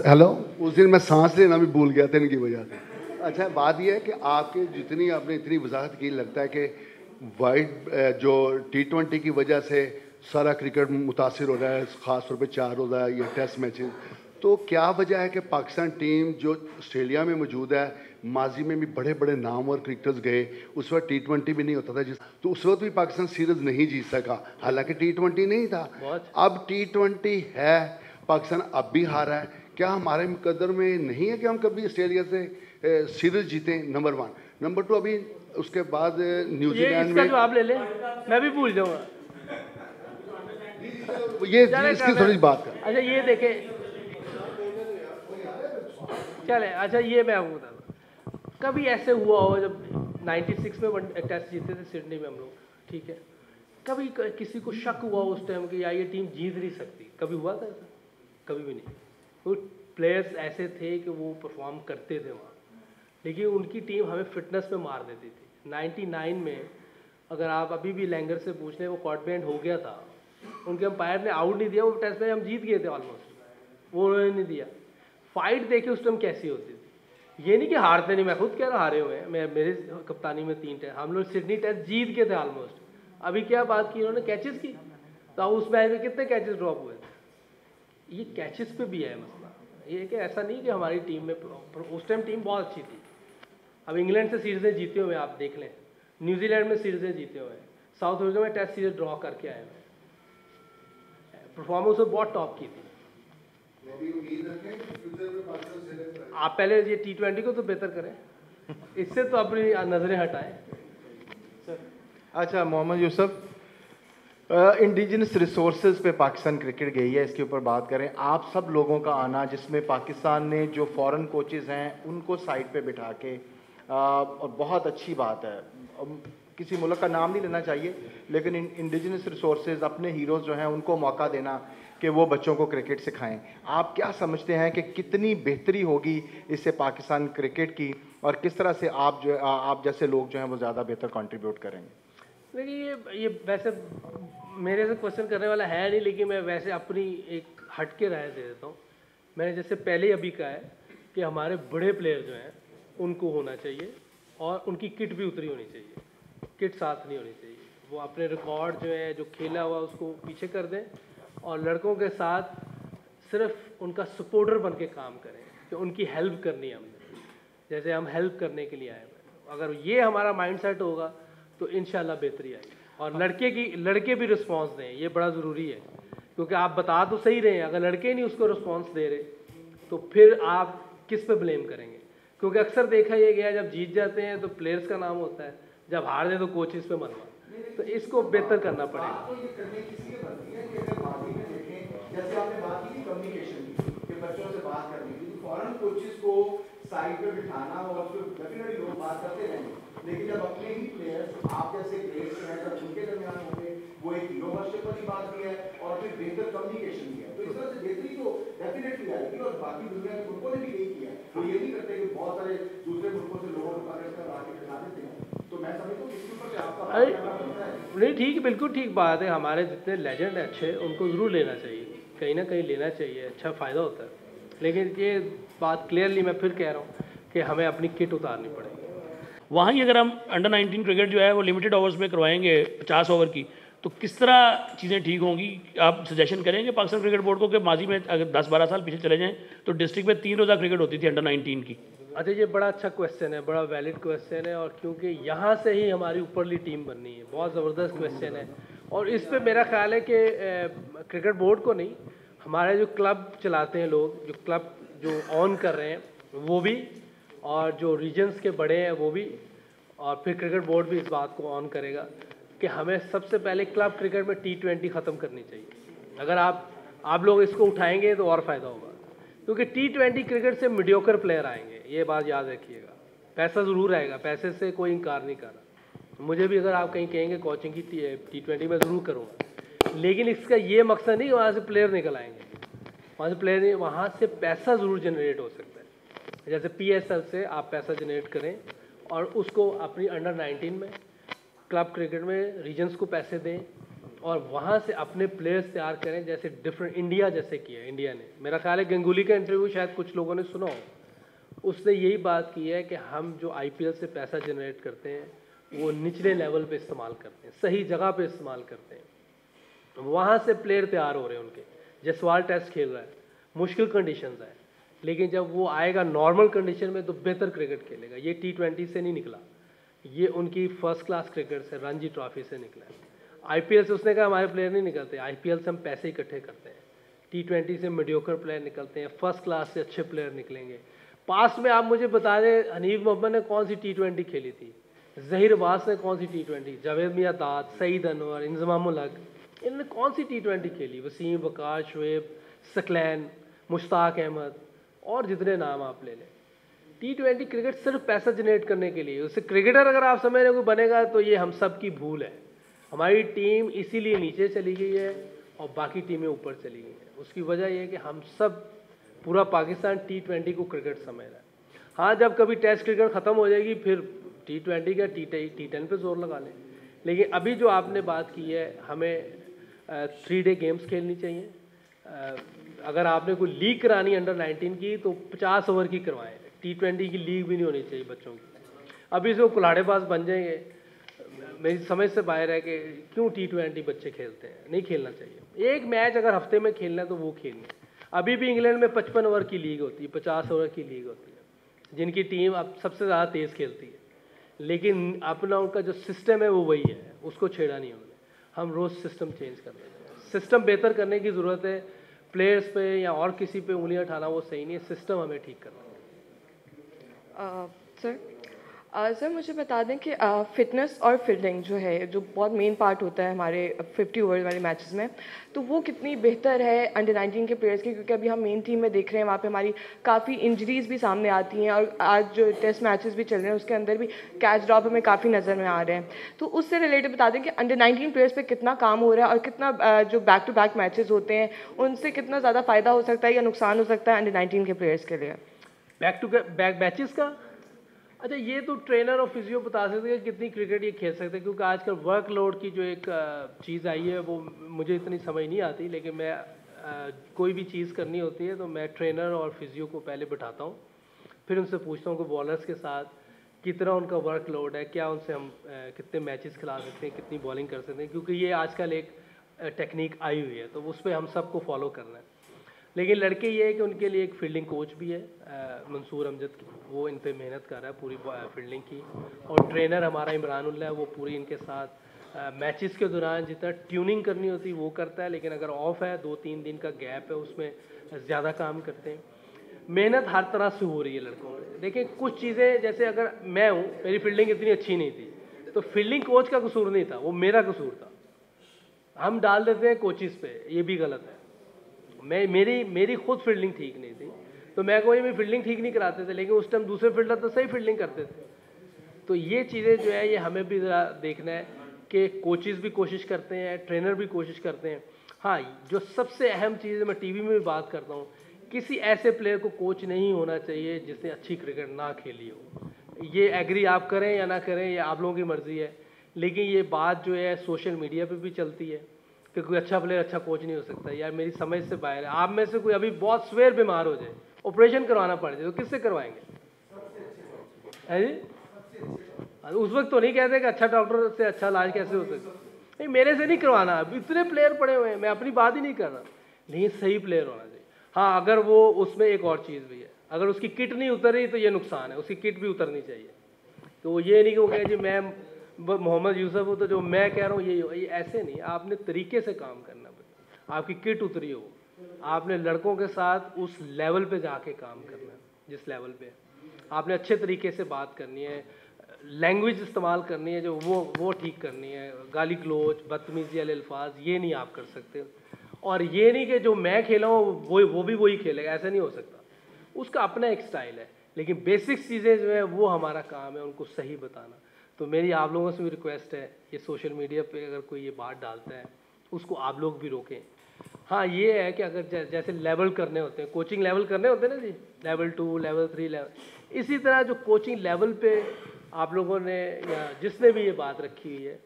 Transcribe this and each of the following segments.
Hello, उस दिन मैं सांस लेना भी भूल गया था इनकी वजह से। अच्छा, बात यह है कि आपके जितनी आपने इतनी वजाहत की, लगता है कि वाइड जो T20 की वजह से सारा क्रिकेट मुतासिर हो रहा है, ख़ास तौर पे 4 रोज़ा या टेस्ट मैचेस, तो क्या वजह है कि पाकिस्तान टीम जो ऑस्ट्रेलिया में मौजूद है, माजी में भी बड़े बड़े नाम और क्रिकेटर्स गए, उस वक्त T20 भी नहीं होता था तो उस वक्त भी पाकिस्तान सीरीज नहीं जीत सका, हालांकि T20 नहीं था। अब T20 है, पाकिस्तान अब भी हारा है। क्या हमारे मुकद्दर में नहीं है कि हम कभी ऑस्ट्रेलिया से सीरीज जीतें? नंबर 1। नंबर 2, अभी उसके बाद न्यूजीलैंड में जवाब ले ले, मैं भी भूल जाऊंगा ये इसकी थोड़ी बात कर। अच्छा ये देखे, चले अच्छा ये मैं आपको बता दूँ, कभी ऐसे हुआ हो जब 96 में टेस्ट जीते थे सिडनी में हम लोग, ठीक है, कभी किसी को शक हुआ उस टाइम कि यार ये टीम जीत नहीं सकती? कभी हुआ था ऐसा? कभी भी नहीं। कुछ प्लेयर्स ऐसे थे कि वो परफॉर्म करते थे वहाँ, लेकिन उनकी टीम हमें फिटनेस पे मार देती थी। 99 में अगर आप अभी भी लैंगर से पूछ लें, वो कॉट बैंड हो गया था, उनके अंपायर ने आउट नहीं दिया, वो टेस्ट में हम जीत गए थे ऑलमोस्ट, वो उन्होंने नहीं दिया। फाइट देखिए उस टाइम कैसी होती थी, ये नहीं कि हारते नहीं, मैं खुद कह रहा हारे हुए हैं, मैं मेरे कप्तानी में 3 टेस्ट हम लोग सिडनी टेस्ट जीत गए थे ऑलमोस्ट। अभी क्या बात की उन्होंने, कैचेस की, तो उस मैच में कितने कैचेस ड्रॉप हुए थे? ये कैचेस पे भी है मसला, ये कि ऐसा नहीं कि हमारी टीम में, उस टाइम टीम बहुत अच्छी थी। अब इंग्लैंड से सीरीजें जीते हुए आप देख लें, न्यूजीलैंड में सीरीजें जीते हुए, साउथ अफ्रीका में टेस्ट सीरीज ड्रॉ करके आए हुए, परफॉर्मेंस बहुत टॉप की थी। आप पहले ये T20 को तो बेहतर करें, इससे तो अपनी नजरें हटाएं। अच्छा मोहम्मद यूसुफ, इंडिजिनस रिसोर्सेज पे पाकिस्तान क्रिकेट गई है, इसके ऊपर बात करें। आप सब लोगों का आना, जिसमें पाकिस्तान ने जो फॉरेन कोचेज़ हैं उनको साइड पे बिठा के, और बहुत अच्छी बात है, किसी मुल्क का नाम नहीं लेना चाहिए, लेकिन इंडिजिनस रिसोर्सेज अपने हीरोज़ जो हैं उनको मौका देना कि वो बच्चों को क्रिकेट सिखाएं। आप क्या समझते हैं कि कितनी बेहतरी होगी इससे पाकिस्तान क्रिकेट की, और किस तरह से आप जैसे लोग जो हैं वो ज़्यादा बेहतर कंट्रीब्यूट करेंगे? देखिए ये वैसे मेरे से क्वेश्चन करने वाला है नहीं, लेकिन मैं वैसे अपनी एक हट के राय दे देता हूँ। मैंने जैसे पहले अभी कहा है कि हमारे बड़े प्लेयर जो हैं उनको होना चाहिए, और उनकी किट भी उतरी होनी चाहिए, किट साथ नहीं होनी चाहिए। वो अपने रिकॉर्ड जो है, जो खेला हुआ उसको पीछे कर दें, और लड़कों के साथ सिर्फ उनका सपोर्टर बन के काम करें कि उनकी हेल्प करनी है हमने, जैसे हम हेल्प करने के लिए आए हैं। अगर ये हमारा माइंड सेट होगा तो इंशाल्लाह बेहतरी आएगी। और लड़के भी रिस्पांस दें, ये बड़ा ज़रूरी है, क्योंकि आप बता तो सही रहे हैं, अगर लड़के नहीं उसको रिस्पांस दे रहे तो फिर आप किस पे ब्लेम करेंगे? क्योंकि अक्सर देखा ये गया, जब जीत जाते हैं तो प्लेयर्स का नाम होता है, जब हार जाए तो कोचेस पे मरवा। तो इसको बेहतर करना पड़ेगा। जैसे आपने बात की कम्युनिकेशन की, कि बच्चों से बात करनी थी, फॉरेन कोचेस को साइड पे बिठाना, और उसको डेफिनेटली लोग बात करते रहेंगे, लेकिन जब अपने ही प्लेयर्स आप जैसे प्लेयर्स हैं जब उनके दरमियान होंगे, वो एक हीरो वर्शिप वाली बात भी है और फिर बेहतर कम्युनिकेशन भी है, तो इस तरह से बेहतरी तो डेफिनेटली आएगी। और बाकी दुनिया के मुल्कों ने भी यही किया है, वो ये नहीं करते कि बहुत सारे दूसरे मुल्कों से लोगों को पकड़ आके खिला देते हैं। तो मैं समझता हूँ इसके ऊपर आपका नहीं, ठीक, बिल्कुल ठीक बात है। हमारे जितने लेजेंड हैं अच्छे, उनको ज़रूर लेना चाहिए, कहीं ना कहीं लेना चाहिए, अच्छा फ़ायदा होता है। लेकिन ये बात क्लियरली मैं फिर कह रहा हूँ कि हमें अपनी किट उतारनी पड़ेगी। वहाँ ही अगर हम अंडर 19 क्रिकेट जो है वो लिमिटेड ओवर्स में करवाएंगे 50 ओवर की, तो किस तरह चीज़ें ठीक होंगी? आप सजेशन करेंगे पाकिस्तान क्रिकेट बोर्ड को कि माजी में अगर 10-12 साल पीछे चले जाएं तो डिस्ट्रिक्ट में 3 रोज़ा क्रिकेट होती थी अंडर 19 की? अच्छा, ये बड़ा अच्छा क्वेश्चन है, बड़ा वैलिड क्वेश्चन है, और क्योंकि यहाँ से ही हमारी ऊपरली टीम बननी है, बहुत ज़बरदस्त क्वेश्चन है। और इस पे मेरा ख्याल है कि क्रिकेट बोर्ड को नहीं, हमारे जो क्लब चलाते हैं लोग, जो क्लब जो ऑन कर रहे हैं वो भी, और जो रीजन्स के बड़े हैं वो भी, और फिर क्रिकेट बोर्ड भी इस बात को ऑन करेगा कि हमें सबसे पहले क्लब क्रिकेट में T20 ख़त्म करनी चाहिए। अगर आप लोग इसको उठाएंगे तो और फ़ायदा होगा, क्योंकि T20 क्रिकेट से मीडियोकर प्लेयर आएंगे, ये बात याद रखिएगा। पैसा ज़रूर आएगा, पैसे से कोई इनकार नहीं कर रहा, मुझे भी अगर आप कहीं कहेंगे कोचिंग की T20 में ज़रूर करूँगा, लेकिन इसका ये मकसद नहीं कि वहाँ से प्लेयर निकल आएंगे, वहाँ से प्लेयर नहीं, वहाँ से पैसा ज़रूर जनरेट हो सकता है। जैसे PSL से आप पैसा जनरेट करें और उसको अपनी अंडर 19 में, क्लब क्रिकेट में रीजन्स को पैसे दें, और वहाँ से अपने प्लेयर्स तैयार करें, जैसे डिफरेंट इंडिया जैसे किया इंडिया ने। मेरा ख्याल है गंगुली का इंटरव्यू शायद कुछ लोगों ने सुना हो, उसने यही बात की है कि हम जो IPL से पैसा जनरेट करते हैं वो निचले लेवल पे इस्तेमाल करते हैं, सही जगह पे इस्तेमाल करते हैं। वहाँ से प्लेयर तैयार हो रहे हैं उनके। जसवाल टेस्ट खेल रहा है, मुश्किल कंडीशंस है, लेकिन जब वो आएगा नॉर्मल कंडीशन में तो बेहतर क्रिकेट खेलेगा। ये T20 से नहीं निकला, ये उनकी फर्स्ट क्लास क्रिकेट से, रणजी ट्रॉफी से निकला है। IPL से उसने कहा हमारे प्लेयर नहीं निकलते, IPL से हम पैसे इकट्ठे करते हैं। T20 से मीडियोकर प्लेयर निकलते हैं, फर्स्ट क्लास से अच्छे प्लेयर निकलेंगे। पास्ट में आप मुझे बता दें, हनीफ मोहम्मद ने कौन सी T20 खेली थी, जहीर अब्बास ने कौन सी T20, जावेद मियां दाद, सईद अनवर, इंजमामुल हक, इन्होंने कौन सी T20 खेली, वसीम, वकार, शुएब, सकलैन, मुश्ताक अहमद और जितने नाम आप ले लें। T20 क्रिकेट सिर्फ पैसा जनरेट करने के लिए, उससे क्रिकेटर अगर आप समझ रहे हो बनेगा तो ये हम सब की भूल है। हमारी टीम इसीलिए नीचे चली गई है और बाकी टीमें ऊपर चली गई हैं। उसकी वजह यह है कि हम सब, पूरा पाकिस्तान T20 को क्रिकेट समझ रहा है। हाँ, जब कभी टेस्ट क्रिकेट ख़त्म हो जाएगी फिर T20 का T10 पे जोर लगा लें। लेकिन अभी जो आपने बात की है, हमें 3 डे गेम्स खेलनी चाहिए। अगर आपने कोई लीग करानी अंडर 19 की तो 50 ओवर की करवाएं। T20 की लीग भी नहीं होनी चाहिए बच्चों की। अभी से वो कुल्हाड़ेबाज बन जाएंगे। मेरी समझ से बाहर है कि क्यों T20 बच्चे खेलते हैं, नहीं खेलना चाहिए। एक मैच अगर हफ्ते में खेलना है तो वो खेलना है। अभी भी इंग्लैंड में 55 ओवर की लीग होती है, 50 ओवर की लीग होती है, जिनकी टीम अब सबसे ज़्यादा तेज़ खेलती है। लेकिन अपना उनका जो सिस्टम है वो वही है, उसको छेड़ा नहीं उन्होंने। हम रोज़ सिस्टम चेंज कर देते हैं। सिस्टम बेहतर करने की ज़रूरत है। प्लेयर्स पे या और किसी पे उंगलियां उठाना वो सही नहीं है, सिस्टम हमें ठीक करना है। सर मुझे बता दें कि फ़िटनेस और फील्डिंग जो है, जो बहुत मेन पार्ट होता है हमारे 50 ओवर वाले मैचेस में, तो वो कितनी बेहतर है अंडर 19 के प्लेयर्स की? क्योंकि अभी हम मेन टीम में देख रहे हैं वहाँ पे हमारी काफ़ी इंजरीज़ भी सामने आती हैं, और आज जो टेस्ट मैचेस भी चल रहे हैं उसके अंदर भी कैच ड्रॉप हमें काफ़ी नज़र में आ रहे हैं। तो उससे रिलेटेड बता दें कि अंडर 19 प्लेयर्स पर कितना काम हो रहा है और कितना जो बैक टू बैक मैचेज़ होते हैं उनसे कितना ज़्यादा फ़ायदा हो सकता है या नुकसान हो सकता है अंडर 19 के प्लेयर्स के लिए? बैक टू बैक मैचेस का, अच्छा, ये तो ट्रेनर और फिजियो बता सकते हैं कितनी क्रिकेट ये खेल सकते हैं, क्योंकि आजकल वर्कलोड की जो एक चीज़ आई है वो मुझे इतनी समझ नहीं आती। लेकिन मैं कोई भी चीज़ करनी होती है तो मैं ट्रेनर और फिजियो को पहले बिठाता हूँ, फिर उनसे पूछता हूँ कि बॉलर्स के साथ कितना उनका वर्कलोड है, क्या उनसे हम कितने मैचेस खिला सकते हैं, कितनी बॉलिंग कर सकते हैं, क्योंकि ये आजकल एक टेक्निक आई हुई है तो उस पर हम सबको फॉलो करना है। लेकिन लड़के ये है कि उनके लिए एक फील्डिंग कोच भी है, मंसूर अमजद, वो इन पे मेहनत कर रहा है पूरी फील्डिंग की। और ट्रेनर हमारा इमरानुल्लाह है, वो पूरी इनके साथ मैचेस के दौरान जितना ट्यूनिंग करनी होती है वो करता है। लेकिन अगर ऑफ है, 2-3 दिन का गैप है, उसमें ज़्यादा काम करते हैं। मेहनत हर तरह से हो रही है लड़कों में। देखिए, कुछ चीज़ें, जैसे अगर मैं हूँ, मेरी फील्डिंग इतनी अच्छी नहीं थी तो फील्डिंग कोच का कसूर नहीं था, वो मेरा कसूर था। हम डाल देते हैं कोचिज़ पे, ये भी गलत है। मेरी खुद फील्डिंग ठीक नहीं थी तो मैं कोई भी फील्डिंग ठीक नहीं कराते थे, लेकिन उस टाइम दूसरे फील्डर तो सही फील्डिंग करते थे। तो ये चीज़ें जो है ये हमें भी ज़रा देखना है कि कोचेज़ भी कोशिश करते हैं, ट्रेनर भी कोशिश करते हैं। हाँ, जो सबसे अहम चीज़ है, मैं टीवी में भी बात करता हूँ, किसी ऐसे प्लेयर को कोच नहीं होना चाहिए जिसने अच्छी क्रिकेट ना खेली हो। ये एग्री आप करें या ना करें, ये आप लोगों की मर्ज़ी है, लेकिन ये बात जो है सोशल मीडिया पर भी चलती है कि कोई अच्छा प्लेयर अच्छा कोच नहीं हो सकता। यार मेरी समझ से बाहर है। आप में से कोई अभी बहुत सवेर बीमार हो जाए, ऑपरेशन करवाना पड़ जाए, तो किससे करवाएंगे? है जी, उस वक्त तो नहीं कहते कि अच्छा डॉक्टर से अच्छा इलाज कैसे हो सकता। नहीं, मेरे से नहीं करवाना। अब इतने प्लेयर पड़े हुए हैं, मैं अपनी बात ही नहीं कर रहा, लेकिन सही प्लेयर होना चाहिए। हाँ, अगर वो, उसमें एक और चीज़ भी है, अगर उसकी किट नहीं उतर रही तो ये नुकसान है, उसकी किट भी उतरनी चाहिए। तो ये नहीं कि वो कहे जी मैं मोहम्मद यूसुफ हो तो जो मैं कह रहा हूँ ये ऐसे नहीं। आपने तरीके से काम करना पड़ता, आपकी किट उतरी हो, आपने लड़कों के साथ उस लेवल पे जाके काम करना है जिस लेवल पे आपने अच्छे तरीके से बात करनी है, लैंग्वेज इस्तेमाल करनी है जो वो ठीक करनी है। गाली गलोच, बदतमीजी वाले अल्फाज ये नहीं आप कर सकते। और ये नहीं कि जो मैं खेला हूँ वो भी वही खेलेगा, ऐसा नहीं हो सकता। उसका अपना एक स्टाइल है, लेकिन बेसिक चीज़ें जो है वो हमारा काम है उनको सही बताना। तो मेरी आप लोगों से भी रिक्वेस्ट है, ये सोशल मीडिया पे अगर कोई ये बात डालता है उसको आप लोग भी रोकें। हाँ, ये है कि अगर जैसे लेवल करने होते हैं, कोचिंग लेवल करने होते हैं ना जी, लेवल 2, लेवल 3 लेवल, इसी तरह जो कोचिंग लेवल पे आप लोगों ने या जिसने भी ये बात रखी हुई है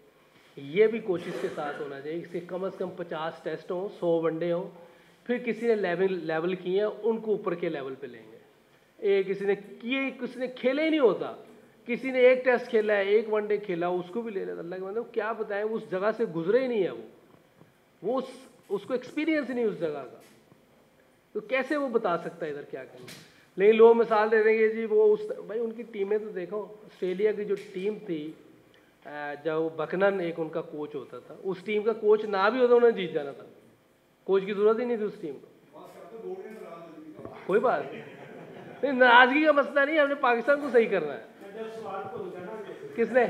ये भी कोचिज़ के साथ होना चाहिए। इससे कम से कम 50 टेस्ट हों, 100 वनडे हों, फिर किसी ने लेवल किए हैं उनको ऊपर के लेवल पे लेंगे। किसी ने खेले ही नहीं होता, किसी ने एक टेस्ट खेला है, एक वनडे खेला, उसको भी ले लेता। अल्लाह के मतलब क्या बताएं, उस जगह से गुजरे ही नहीं है वो उसको एक्सपीरियंस ही नहीं उस जगह का, तो कैसे वो बता सकता है इधर क्या करना। लेकिन लोग मिसाल दे देंगे जी वो भाई उनकी टीमें तो देखो। ऑस्ट्रेलिया की जो टीम थी, जब बकनन एक उनका कोच होता था, उस टीम का कोच ना भी होता उन्हें जीत जाना था, कोच की जरूरत ही नहीं थी उस टीम को। कोई बात नहीं, नाराजगी का मसला नहीं है, हमने पाकिस्तान को सही करना है। किसने